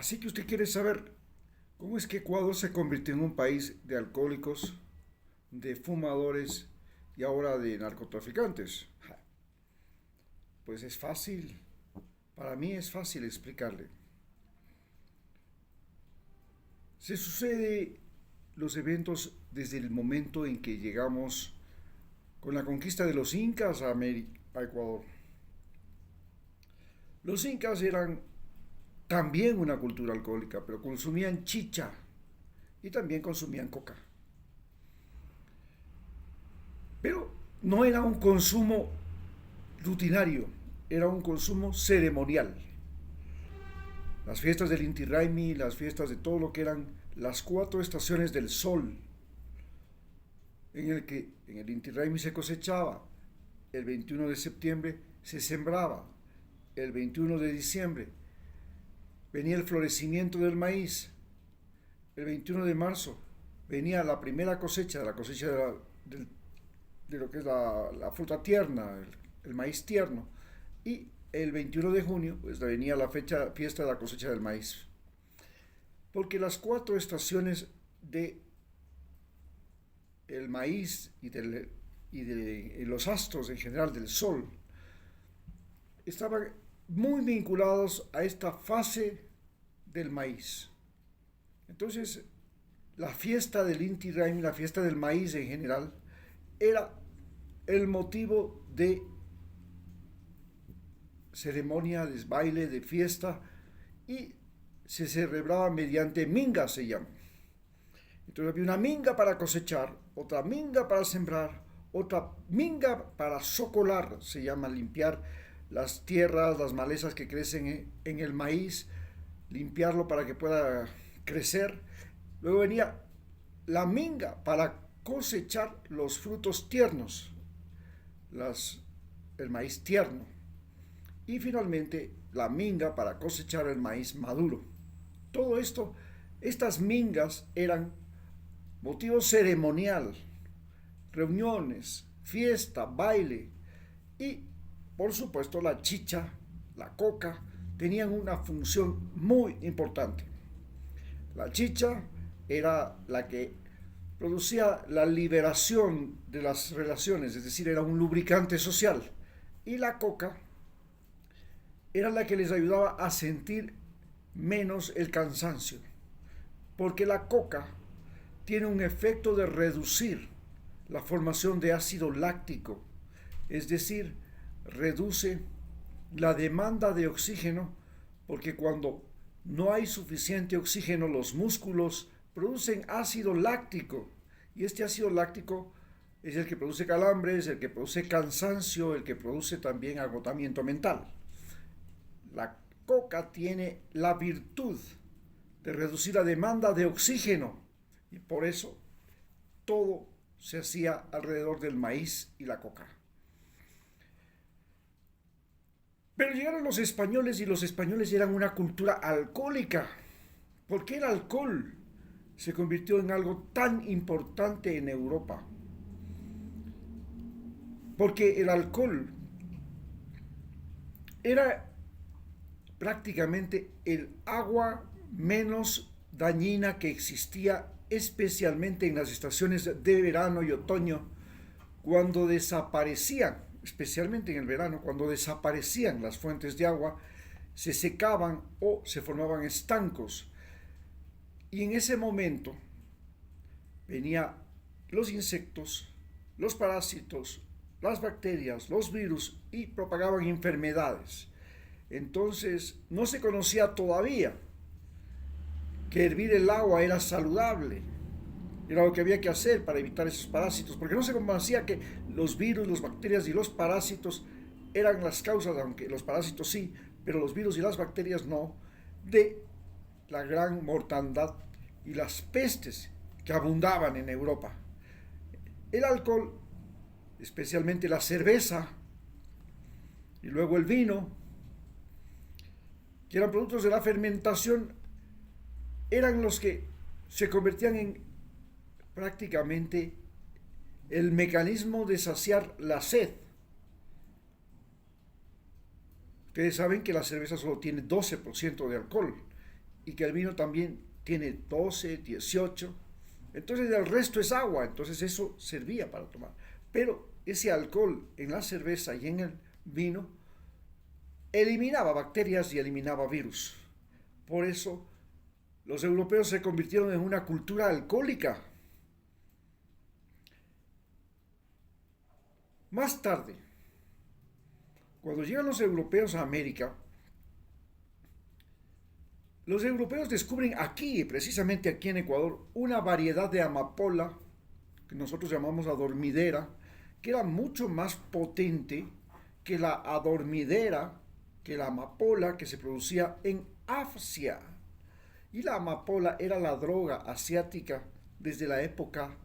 Así que usted quiere saber cómo es que Ecuador se convirtió en un país de alcohólicos, de fumadores y ahora de narcotraficantes. Pues es fácil, para mí es fácil explicarle. Se sucede los eventos desde el momento en que llegamos con la conquista de los incas a Ecuador. Los incas eran también una cultura alcohólica, pero consumían chicha y también consumían coca. Pero no era un consumo rutinario, era un consumo ceremonial. Las fiestas del Inti Raymi, las fiestas de todo lo que eran las 4 estaciones del sol, en el que en el Inti Raymi se cosechaba, el 21 de septiembre se sembraba, el 21 de diciembre venía el florecimiento del maíz, el 21 de marzo venía la primera cosecha, la cosecha de lo que es la fruta tierna, el maíz tierno, y el 21 de junio pues venía la fiesta de la cosecha del maíz. Porque las 4 estaciones de el maíz y de los astros en general del sol estaban muy vinculados a esta fase del maíz. Entonces, la fiesta del Inti Raymi, la fiesta del maíz en general, era el motivo de ceremonia, de baile, de fiesta, y se celebraba mediante minga, se llama. Entonces había una minga para cosechar, otra minga para sembrar, otra minga para socolar, se llama limpiar las tierras, las malezas que crecen en el maíz, limpiarlo para que pueda crecer. Luego venía la minga para cosechar los frutos tiernos, el maíz tierno. Y finalmente la minga para cosechar el maíz maduro. Todo esto, estas mingas eran motivo ceremonial, reuniones, fiesta, baile y por supuesto la chicha, la coca, tenían una función muy importante. La chicha era la que producía la liberación de las relaciones, es decir, era un lubricante social. Y la coca era la que les ayudaba a sentir menos el cansancio, porque la coca tiene un efecto de reducir la formación de ácido láctico, es decir, reduce la demanda de oxígeno, porque cuando no hay suficiente oxígeno los músculos producen ácido láctico, y este ácido láctico es el que produce calambres, el que produce cansancio, el que produce también agotamiento mental. La coca tiene la virtud de reducir la demanda de oxígeno y por eso todo se hacía alrededor del maíz y la coca. Pero llegaron los españoles y los españoles eran una cultura alcohólica. ¿Por qué el alcohol se convirtió en algo tan importante en Europa? Porque el alcohol era prácticamente el agua menos dañina que existía, especialmente en las estaciones de verano y otoño, cuando desaparecían, especialmente en el verano, cuando desaparecían las fuentes de agua, se secaban o se formaban estancos. Y en ese momento venían los insectos, los parásitos, las bacterias, los virus y propagaban enfermedades. Entonces no se conocía todavía que hervir el agua era saludable, era lo que había que hacer para evitar esos parásitos, porque no se conocía que los virus, las bacterias y los parásitos eran las causas, aunque los parásitos sí, pero los virus y las bacterias no, de la gran mortandad y las pestes que abundaban en Europa. El alcohol, especialmente la cerveza y luego el vino, que eran productos de la fermentación, eran los que se convertían en prácticamente el mecanismo de saciar la sed. Ustedes saben que la cerveza solo tiene 12% de alcohol y que el vino también tiene 12, 18. Entonces el resto es agua, entonces eso servía para tomar. Pero ese alcohol en la cerveza y en el vino eliminaba bacterias y eliminaba virus. Por eso los europeos se convirtieron en una cultura alcohólica. Más tarde, cuando llegan los europeos a América, los europeos descubren aquí, precisamente aquí en Ecuador, una variedad de amapola, que nosotros llamamos adormidera, que era mucho más potente que la adormidera, que la amapola que se producía en Asia. Y la amapola era la droga asiática desde la época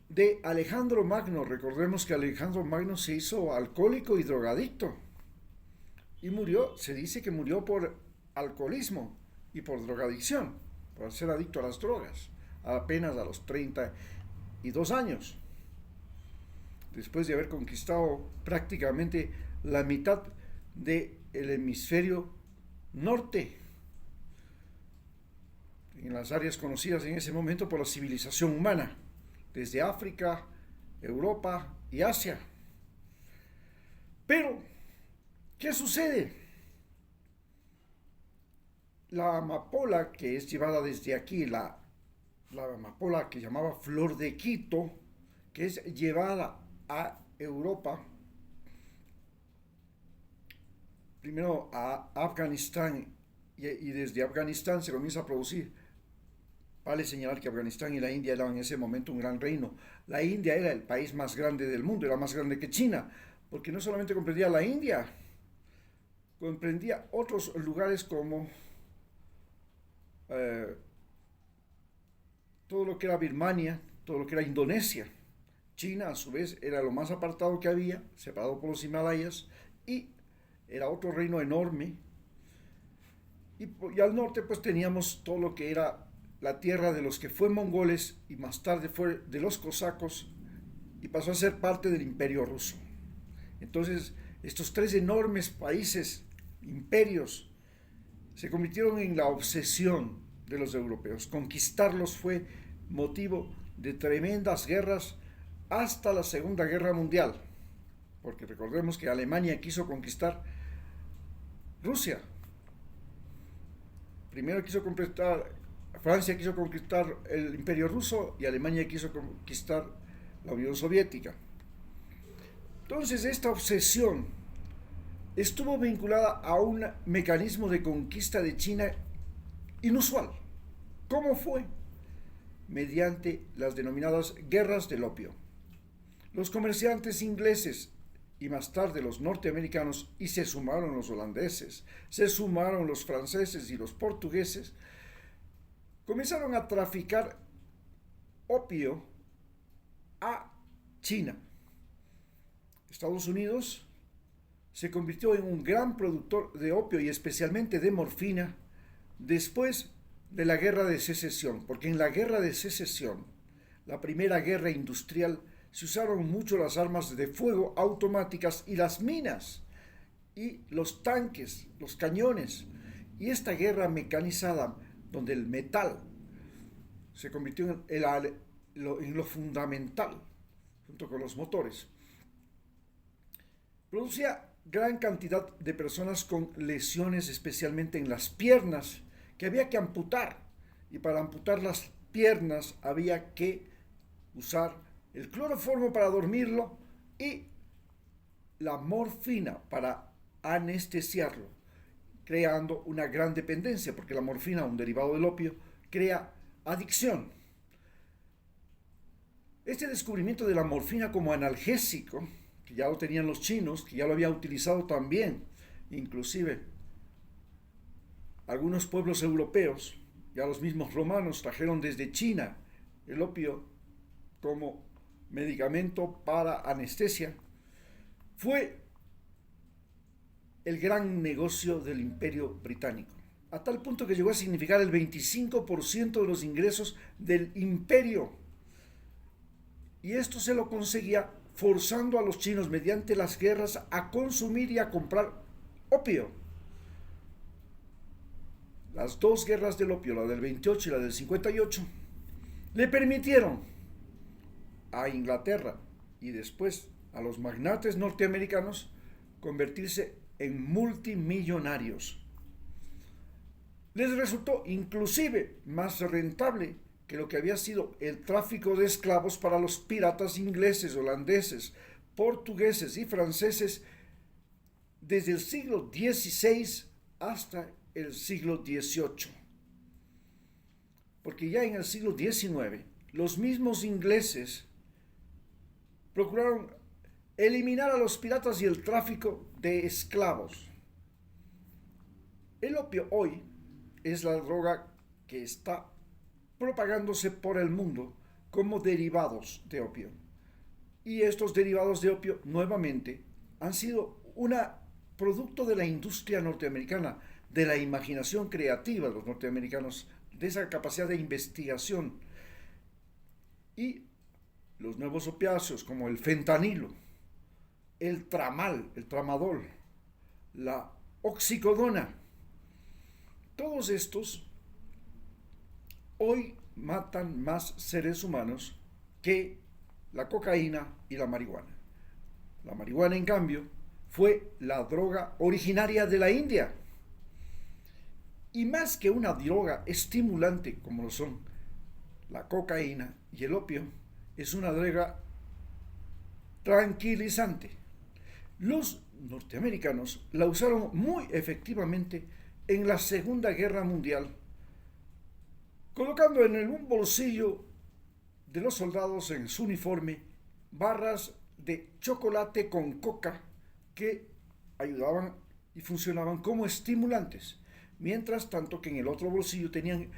de Alejandro Magno. Recordemos que Alejandro Magno se hizo alcohólico y drogadicto. Y murió, se dice que murió por alcoholismo y por drogadicción, por ser adicto a las drogas, apenas a los 32 años, después de haber conquistado prácticamente la mitad del hemisferio norte, en las áreas conocidas en ese momento por la civilización humana, desde África, Europa y Asia. Pero, ¿qué sucede? La amapola que es llevada desde aquí, la amapola que llamaba flor de Quito, que es llevada a Europa, primero a Afganistán, y desde Afganistán se comienza a producir. Vale señalar que Afganistán y la India eran en ese momento un gran reino. La India era el país más grande del mundo, era más grande que China, porque no solamente comprendía la India, comprendía otros lugares como todo lo que era Birmania, todo lo que era Indonesia. China, a su vez, era lo más apartado que había, separado por los Himalayas, y era otro reino enorme. Y al norte, pues teníamos todo lo que era la tierra de los que fue mongoles y más tarde fue de los cosacos y pasó a ser parte del imperio ruso. Entonces, estos tres enormes países, imperios, se convirtieron en la obsesión de los europeos. Conquistarlos fue motivo de tremendas guerras hasta la Segunda Guerra Mundial, porque recordemos que Alemania quiso conquistar Rusia. Primero quiso conquistar, Francia quiso conquistar el Imperio Ruso y Alemania quiso conquistar la Unión Soviética. Entonces esta obsesión estuvo vinculada a un mecanismo de conquista de China inusual. ¿Cómo fue? Mediante las denominadas guerras del opio. Los comerciantes ingleses y más tarde los norteamericanos, y se sumaron los holandeses, se sumaron los franceses y los portugueses, comenzaron a traficar opio a China. Estados Unidos se convirtió en un gran productor de opio y especialmente de morfina después de la Guerra de Secesión, porque en la Guerra de Secesión, la primera guerra industrial, se usaron mucho las armas de fuego automáticas y las minas y los tanques, los cañones, y esta guerra mecanizada donde el metal se convirtió en lo fundamental junto con los motores, producía gran cantidad de personas con lesiones, especialmente en las piernas, que había que amputar, y para amputar las piernas había que usar el cloroformo para dormirlo y la morfina para anestesiarlo, creando una gran dependencia, porque la morfina, un derivado del opio, crea adicción. Este descubrimiento de la morfina como analgésico, que ya lo tenían los chinos, que ya lo había utilizado también, inclusive algunos pueblos europeos, ya los mismos romanos trajeron desde China el opio como medicamento para anestesia, fue el gran negocio del Imperio Británico, a tal punto que llegó a significar el 25% de los ingresos del imperio. Y esto se lo conseguía forzando a los chinos mediante las guerras a consumir y a comprar opio. las dos guerras del opio, la del 28 y la del 58, le permitieron a Inglaterra y después a los magnates norteamericanos convertirse en multimillonarios. Les resultó inclusive más rentable que lo que había sido el tráfico de esclavos para los piratas ingleses, holandeses, portugueses y franceses desde el siglo XVI hasta el siglo XVIII. Porque ya en el siglo XIX, los mismos ingleses procuraron eliminar a los piratas y el tráfico de esclavos. El opio hoy es la droga que está propagándose por el mundo como derivados de opio. Y estos derivados de opio nuevamente han sido un producto de la industria norteamericana, de la imaginación creativa de los norteamericanos, de esa capacidad de investigación. Y los nuevos opiáceos como el fentanilo, el tramadol, la oxicodona, todos estos hoy matan más seres humanos que la cocaína y la marihuana. La marihuana, en cambio, fue la droga originaria de la India. Y más que una droga estimulante como lo son la cocaína y el opio, es una droga tranquilizante. Los norteamericanos la usaron muy efectivamente en la Segunda Guerra Mundial, colocando en un bolsillo de los soldados en su uniforme barras de chocolate con coca que ayudaban y funcionaban como estimulantes, mientras tanto que en el otro bolsillo tenían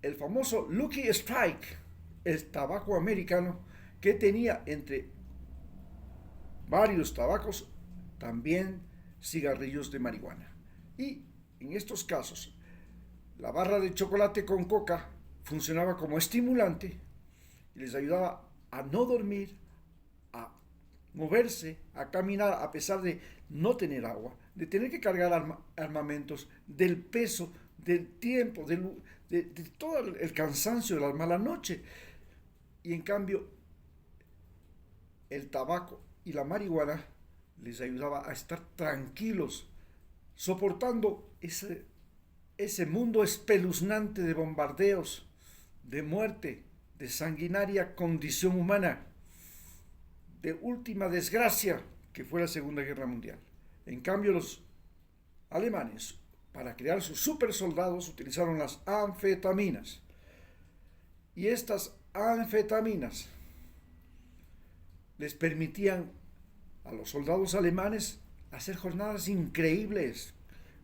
el famoso Lucky Strike, el tabaco americano, que tenía entre varios tabacos también cigarrillos de marihuana. Y en estos casos, la barra de chocolate con coca funcionaba como estimulante y les ayudaba a no dormir, a moverse, a caminar a pesar de no tener agua, de tener que cargar armamentos, del peso, del tiempo, de todo el cansancio de la mala noche. Y en cambio, el tabaco y la marihuana les ayudaba a estar tranquilos, soportando ese mundo espeluznante de bombardeos, de muerte, de sanguinaria condición humana, de última desgracia que fue la Segunda Guerra Mundial. En cambio, los alemanes, para crear sus supersoldados, utilizaron las anfetaminas. Y estas anfetaminas les permitían a los soldados alemanes hacer jornadas increíbles,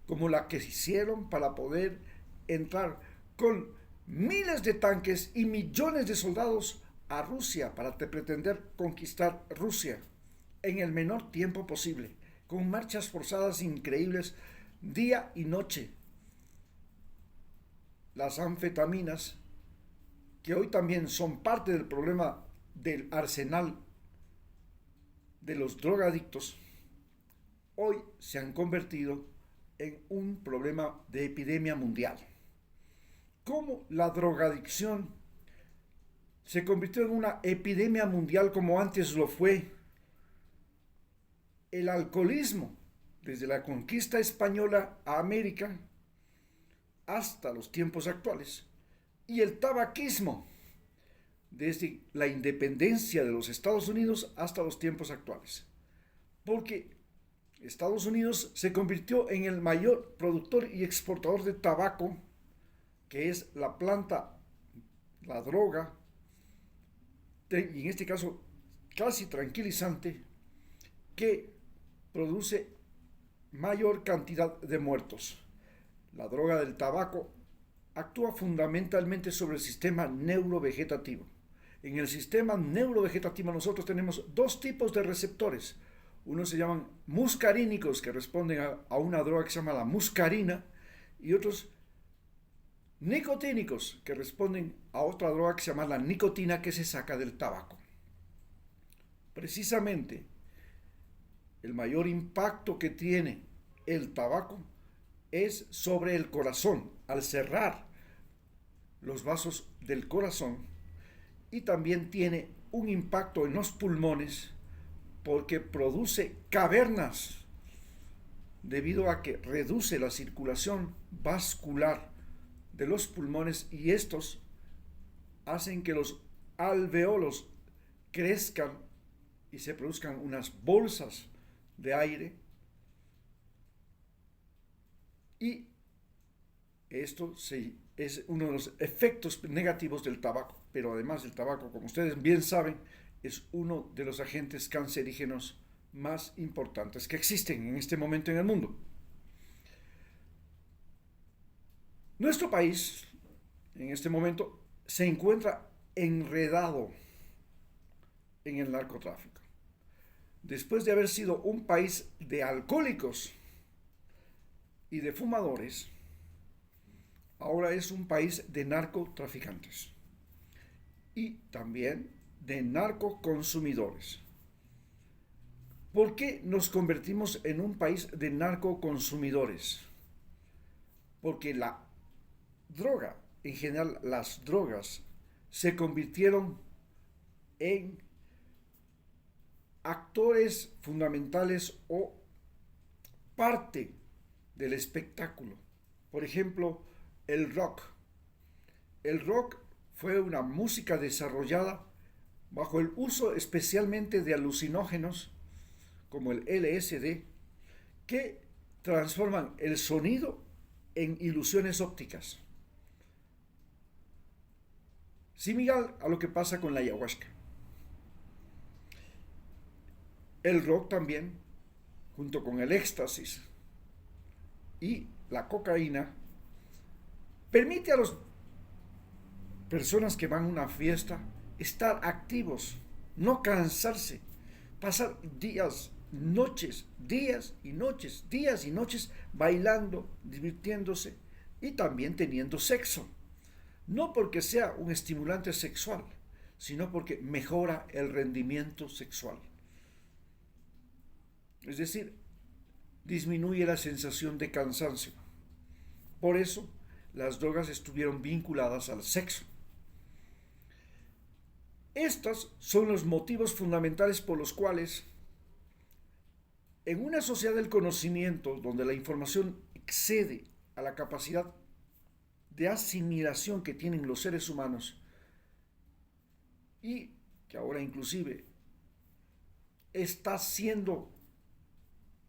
como la que hicieron para poder entrar con miles de tanques y millones de soldados a Rusia para pretender conquistar Rusia en el menor tiempo posible, con marchas forzadas increíbles día y noche. Las anfetaminas, que hoy también son parte del problema del arsenal de los drogadictos, hoy se han convertido en un problema de epidemia mundial. ¿Cómo la drogadicción se convirtió en una epidemia mundial como antes lo fue el alcoholismo, desde la conquista española a América hasta los tiempos actuales, y el tabaquismo, desde la independencia de los Estados Unidos hasta los tiempos actuales? Porque Estados Unidos se convirtió en el mayor productor y exportador de tabaco, que es la planta, la droga, y en este caso casi tranquilizante, que produce mayor cantidad de muertos. La droga del tabaco actúa fundamentalmente sobre el sistema neurovegetativo. En el sistema neurovegetativo nosotros tenemos dos tipos de receptores. Unos se llaman muscarínicos, que responden a una droga que se llama la muscarina, y otros nicotínicos, que responden a otra droga que se llama la nicotina, que se saca del tabaco. Precisamente, el mayor impacto que tiene el tabaco es sobre el corazón, al cerrar los vasos del corazón, y también tiene un impacto en los pulmones porque produce cavernas debido a que reduce la circulación vascular de los pulmones, y estos hacen que los alveolos crezcan y se produzcan unas bolsas de aire, y esto es uno de los efectos negativos del tabaco. Pero además del tabaco, como ustedes bien saben, es uno de los agentes cancerígenos más importantes que existen en este momento en el mundo. Nuestro país, en este momento, se encuentra enredado en el narcotráfico. Después de haber sido un país de alcohólicos y de fumadores, ahora es un país de narcotraficantes y también de narcoconsumidores. ¿Por qué nos convertimos en un país de narcoconsumidores? Porque la droga, en general las drogas, se convirtieron en actores fundamentales o parte del espectáculo. Por ejemplo, el rock. El rock fue una música desarrollada bajo el uso especialmente de alucinógenos como el LSD, que transforman el sonido en ilusiones ópticas, similar a lo que pasa con la ayahuasca. El rock también, junto con el éxtasis y la cocaína, permite a las personas que van a una fiesta estar activos, no cansarse, pasar días, noches, días y noches, días y noches bailando, divirtiéndose y también teniendo sexo. No porque sea un estimulante sexual, sino porque mejora el rendimiento sexual. Es decir, disminuye la sensación de cansancio. Por eso, las drogas estuvieron vinculadas al sexo. Estos son los motivos fundamentales por los cuales, en una sociedad del conocimiento donde la información excede a la capacidad de asimilación que tienen los seres humanos, y que ahora inclusive está siendo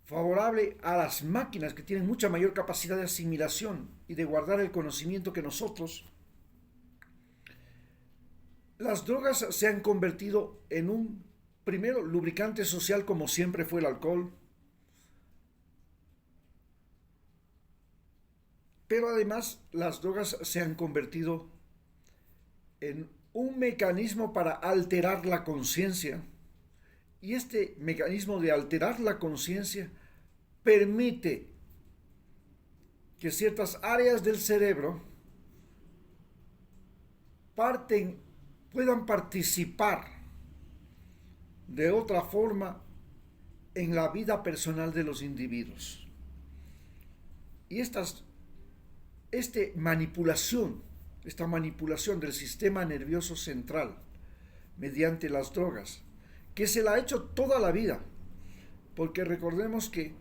favorable a las máquinas que tienen mucha mayor capacidad de asimilación y de guardar el conocimiento que nosotros, las drogas se han convertido en un, primero, lubricante social, como siempre fue el alcohol, pero además las drogas se han convertido en un mecanismo para alterar la conciencia, y este mecanismo de alterar la conciencia permite que ciertas áreas del cerebro puedan participar de otra forma en la vida personal de los individuos. Y esta manipulación del sistema nervioso central mediante las drogas, que se la ha hecho toda la vida, porque recordemos que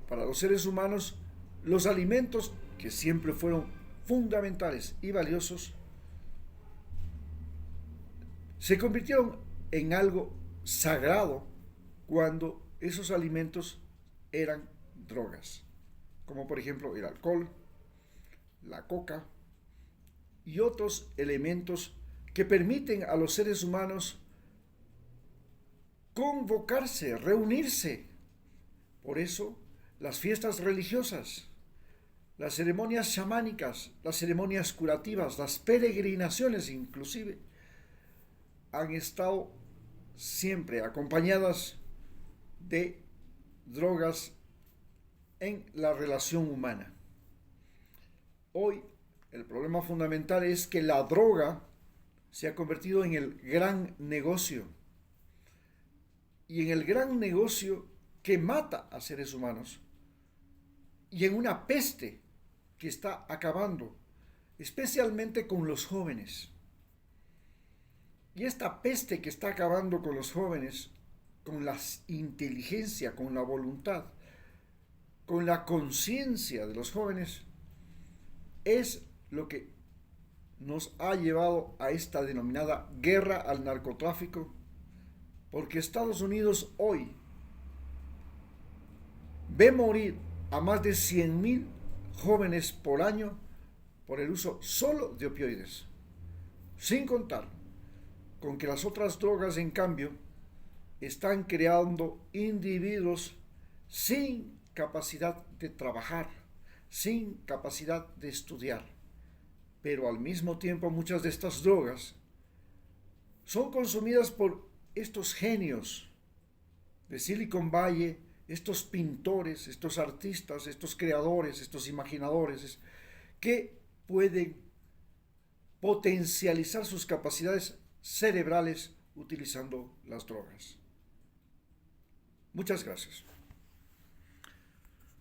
para los seres humanos los alimentos, que siempre fueron fundamentales y valiosos, se convirtieron en algo sagrado cuando esos alimentos eran drogas, como por ejemplo el alcohol, la coca y otros elementos que permiten a los seres humanos convocarse, reunirse. Por eso las fiestas religiosas, las ceremonias chamánicas, las ceremonias curativas, las peregrinaciones inclusive, han estado siempre acompañadas de drogas en la relación humana. Hoy el problema fundamental es que la droga se ha convertido en el gran negocio, y en el gran negocio que mata a seres humanos y en una peste que está acabando, especialmente con los jóvenes. Y esta peste que está acabando con los jóvenes, con la inteligencia, con la voluntad, con la conciencia de los jóvenes, es lo que nos ha llevado a esta denominada guerra al narcotráfico, porque Estados Unidos hoy ve morir a más de 100.000 jóvenes por año por el uso solo de opioides, sin contar con que las otras drogas, en cambio, están creando individuos sin capacidad de trabajar, sin capacidad de estudiar. Pero al mismo tiempo muchas de estas drogas son consumidas por estos genios de Silicon Valley, estos pintores, estos artistas, estos creadores, estos imaginadores, que pueden potencializar sus capacidades cerebrales utilizando las drogas. Muchas gracias.